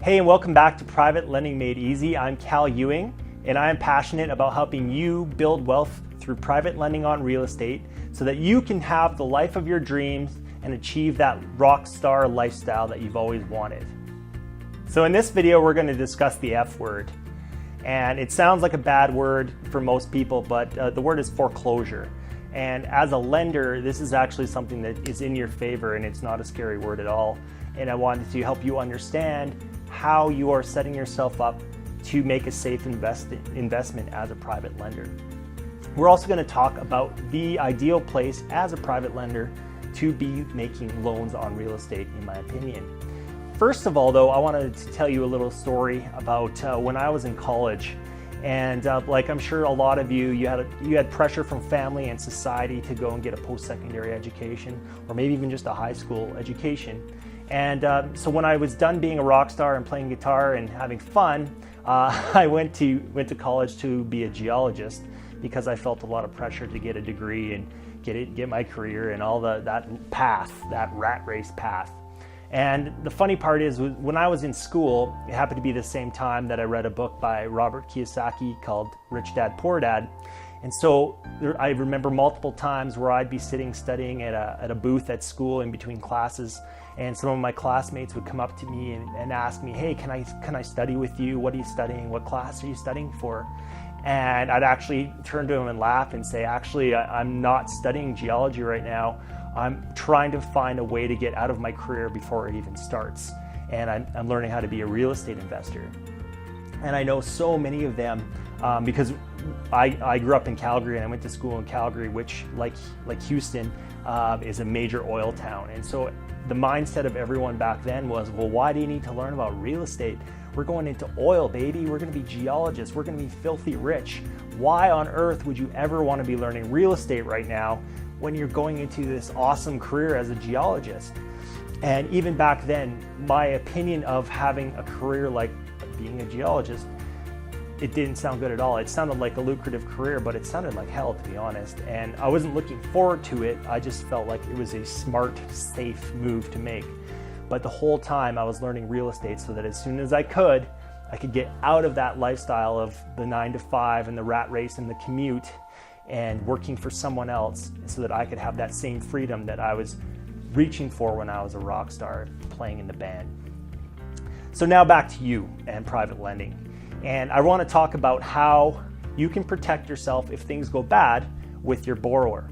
Hey, and welcome back to Private Lending Made Easy. I'm Cal Ewing, and I am passionate about helping you build wealth through private lending on real estate so that you can have the life of your dreams and achieve that rock star lifestyle that you've always wanted. So in this video, we're going to discuss the F word. And it sounds like a bad word for most people, but the word is foreclosure. And as a lender, this is actually something that is in your favor, and it's not a scary word at all. And I wanted to help you understand how you are setting yourself up to make a safe investment as a private lender. We're also going to talk about the ideal place as a private lender to be making loans on real estate, in my opinion. First of all, though, I wanted to tell you a little story about when I was in college. And like I'm sure a lot of you had pressure from family and society to go and get a post-secondary education, or maybe even just a high school education. And so when I was done being a rock star and playing guitar and having fun, I went to college to be a geologist because I felt a lot of pressure to get a degree and get my career and all that rat race path. And the funny part is, when I was in school, it happened to be the same time that I read a book by Robert Kiyosaki called Rich Dad, Poor Dad. And so I remember multiple times where I'd be studying at a booth at school in between classes, and some of my classmates would come up to me and ask me, hey, can I study with you? What are you studying? What class are you studying for? And I'd actually turn to them and laugh and say, actually, I'm not studying geology right now. I'm trying to find a way to get out of my career before it even starts. And I'm learning how to be a real estate investor. And I know so many of them because I grew up in Calgary and I went to school in Calgary, which like Houston is a major oil town. And so the mindset of everyone back then was, well, why do you need to learn about real estate? We're going into oil, baby. We're going to be geologists. We're going to be filthy rich. Why on earth would you ever want to be learning real estate right now when you're going into this awesome career as a geologist? And even back then, my opinion of having a career like being a geologist, it didn't sound good at all. It sounded like a lucrative career, but it sounded like hell, to be honest. And I wasn't looking forward to it. I just felt like it was a smart, safe move to make. But the whole time I was learning real estate so that as soon as I could get out of that lifestyle of the 9 to 5 and the rat race and the commute and working for someone else, so that I could have that same freedom that I was reaching for when I was a rock star playing in the band. So now back to you and private lending. And I want to talk about how you can protect yourself if things go bad with your borrower.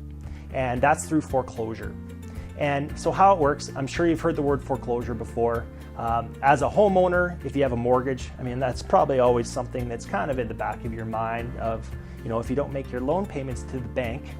And that's through foreclosure. And so how it works, I'm sure you've heard the word foreclosure before. As a homeowner, if you have a mortgage, I mean, that's probably always something that's kind of in the back of your mind of, if you don't make your loan payments to the bank,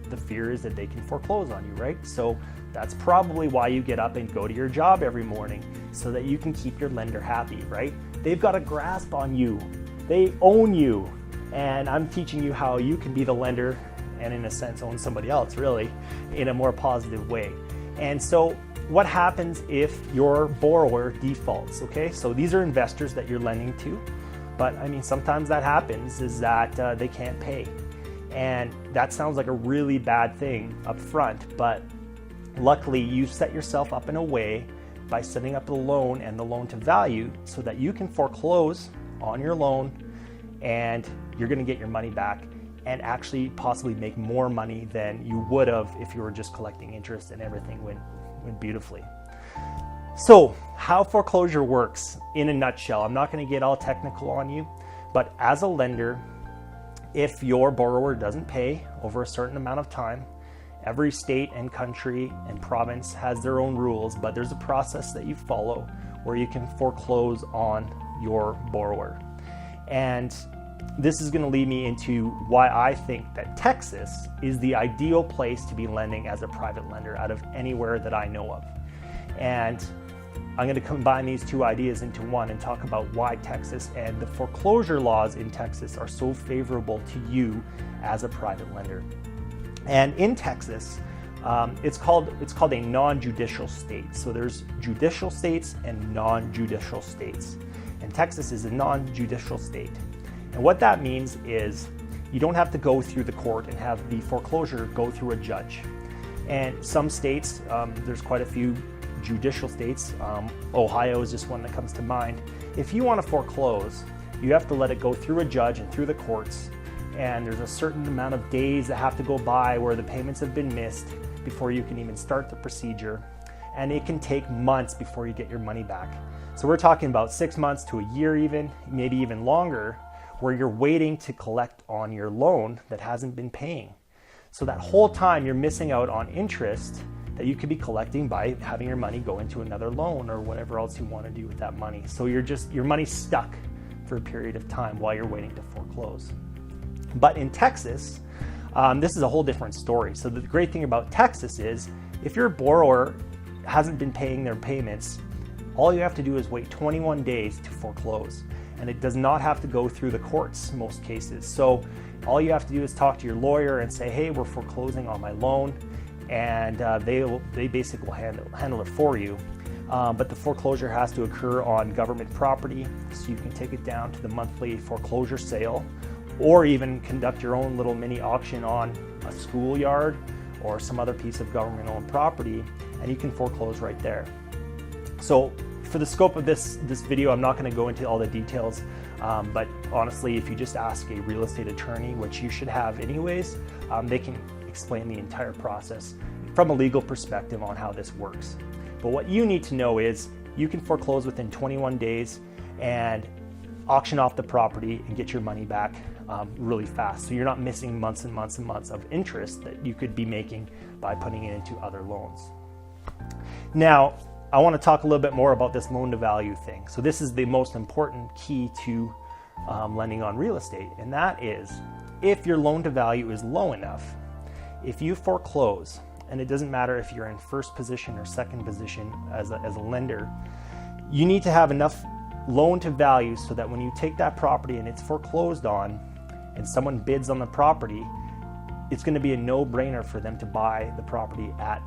the fear is that they can foreclose on you, right? So that's probably why you get up and go to your job every morning, so that you can keep your lender happy, right? They've got a grasp on you. They own you. And I'm teaching you how you can be the lender and, in a sense, own somebody else, really, in a more positive way. And so what happens if your borrower defaults, okay? So these are investors that you're lending to. But I mean, sometimes that happens is that they can't pay. And that sounds like a really bad thing up front, but luckily you set yourself up in a way by setting up the loan and the loan to value so that you can foreclose on your loan and you're going to get your money back and actually possibly make more money than you would have if you were just collecting interest and everything went beautifully. So how foreclosure works in a nutshell, I'm not going to get all technical on you, but as a lender, if your borrower doesn't pay over a certain amount of time, every state and country and province has their own rules, but there's a process that you follow where you can foreclose on your borrower. And this is going to lead me into why I think that Texas is the ideal place to be lending as a private lender out of anywhere that I know of. And I'm going to combine these two ideas into one and talk about why Texas and the foreclosure laws in Texas are so favorable to you as a private lender. And in Texas, it's called a non-judicial state. So there's judicial states and non-judicial states. And Texas is a non-judicial state. And what that means is you don't have to go through the court and have the foreclosure go through a judge. And some states, there's quite a few judicial states, Ohio is just one that comes to mind. If you want to foreclose, you have to let it go through a judge and through the courts, and there's a certain amount of days that have to go by where the payments have been missed before you can even start the procedure, and it can take months before you get your money back. So we're talking about 6 months to a year, even maybe even longer, where you're waiting to collect on your loan that hasn't been paying. So that whole time you're missing out on interest that you could be collecting by having your money go into another loan or whatever else you want to do with that money. So your money's stuck for a period of time while you're waiting to foreclose. But in Texas, this is a whole different story. So the great thing about Texas is if your borrower hasn't been paying their payments, all you have to do is wait 21 days to foreclose. And it does not have to go through the courts in most cases. So all you have to do is talk to your lawyer and say, hey, we're foreclosing on my loan, and they basically will handle it for you. But the foreclosure has to occur on government property, so you can take it down to the monthly foreclosure sale, or even conduct your own little mini auction on a schoolyard or some other piece of government-owned property, and you can foreclose right there. So for the scope of this video, I'm not going to go into all the details, but honestly, if you just ask a real estate attorney, which you should have anyways, they can explain the entire process from a legal perspective on how this works. But what you need to know is you can foreclose within 21 days and auction off the property and get your money back really fast. So you're not missing months and months and months of interest that you could be making by putting it into other loans. Now, I want to talk a little bit more about this loan to value thing. So this is the most important key to lending on real estate, and that is if your loan to value is low enough, if you foreclose, and it doesn't matter if you're in first position or second position as a lender, you need to have enough loan to value so that when you take that property and it's foreclosed on and someone bids on the property, it's going to be a no-brainer for them to buy the property at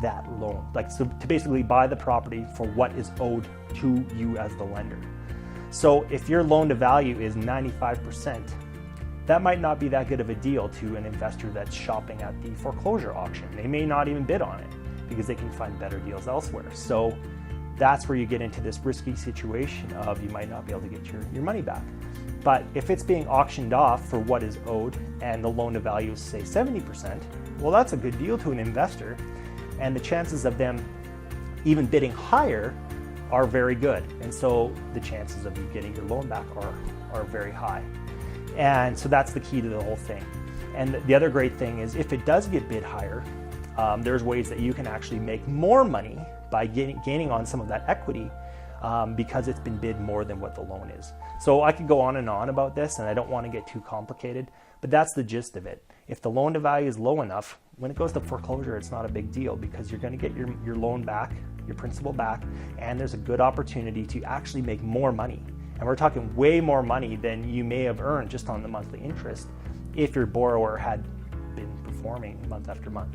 that loan. So to basically buy the property for what is owed to you as the lender. So if your loan to value is 95%, that might not be that good of a deal to an investor that's shopping at the foreclosure auction. They may not even bid on it because they can find better deals elsewhere. So that's where you get into this risky situation of you might not be able to get your money back. But if it's being auctioned off for what is owed and the loan to value is say 70%, well, that's a good deal to an investor, and the chances of them even bidding higher are very good. And so the chances of you getting your loan back are very high. And so that's the key to the whole thing. And the other great thing is if it does get bid higher, there's ways that you can actually make more money by gaining on some of that equity because it's been bid more than what the loan is. So I could go on and on about this, and I don't want to get too complicated, but that's the gist of it. If the loan to value is low enough, when it goes to foreclosure, it's not a big deal because you're going to get your loan back, your principal back, and there's a good opportunity to actually make more money. And we're talking way more money than you may have earned just on the monthly interest if your borrower had been performing month after month.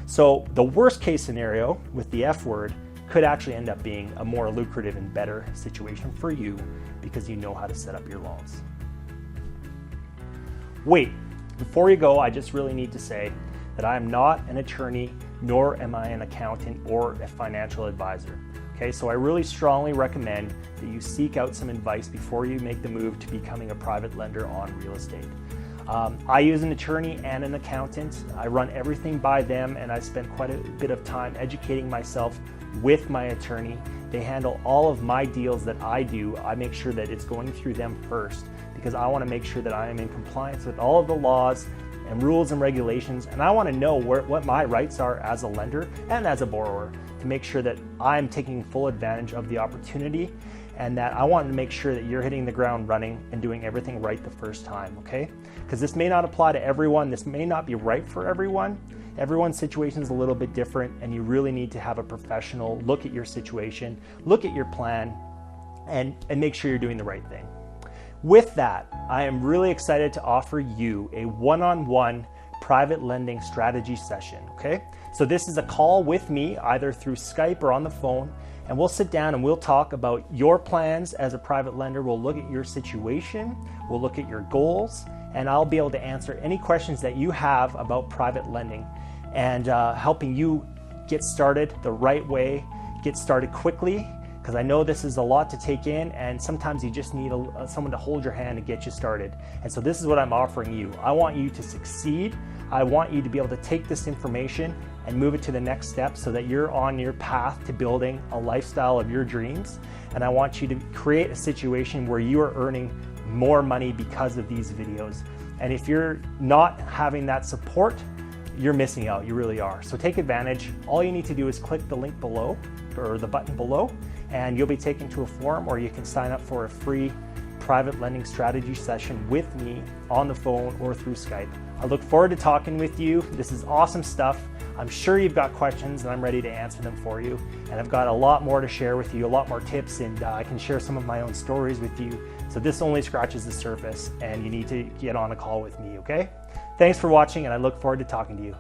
So the worst case scenario with the F word could actually end up being a more lucrative and better situation for you because you know how to set up your loans. Wait, before you go, I just really need to say that I am not an attorney, nor am I an accountant or a financial advisor. Okay, so I really strongly recommend that you seek out some advice before you make the move to becoming a private lender on real estate. I use an attorney and an accountant. I run everything by them, and I spend quite a bit of time educating myself with my attorney. They handle all of my deals that I do. I make sure that it's going through them first because I want to make sure that I am in compliance with all of the laws and rules and regulations, and I want to know what my rights are as a lender and as a borrower to make sure that I'm taking full advantage of the opportunity, and that I want to make sure that you're hitting the ground running and doing everything right the first time, okay? Because this may not apply to everyone, this may not be right for everyone. Everyone's situation is a little bit different, and you really need to have a professional look at your situation, look at your plan, and make sure you're doing the right thing. With that, I am really excited to offer you a one-on-one private lending strategy session, okay? So this is a call with me, either through Skype or on the phone, and we'll sit down and we'll talk about your plans as a private lender. We'll look at your situation, we'll look at your goals, and I'll be able to answer any questions that you have about private lending and helping you get started the right way, get started quickly, because I know this is a lot to take in, and sometimes you just need someone to hold your hand and get you started. And so this is what I'm offering you. I want you to succeed. I want you to be able to take this information and move it to the next step so that you're on your path to building a lifestyle of your dreams. And I want you to create a situation where you are earning more money because of these videos. And if you're not having that support, you're missing out. You really are. So take advantage. All you need to do is click the link below, or the button below, and you'll be taken to a forum, or you can sign up for a free private lending strategy session with me on the phone or through Skype. I look forward to talking with you. This is awesome stuff. I'm sure you've got questions, and I'm ready to answer them for you. And I've got a lot more to share with you, a lot more tips, and I can share some of my own stories with you. So this only scratches the surface, and you need to get on a call with me, okay? Thanks for watching, and I look forward to talking to you.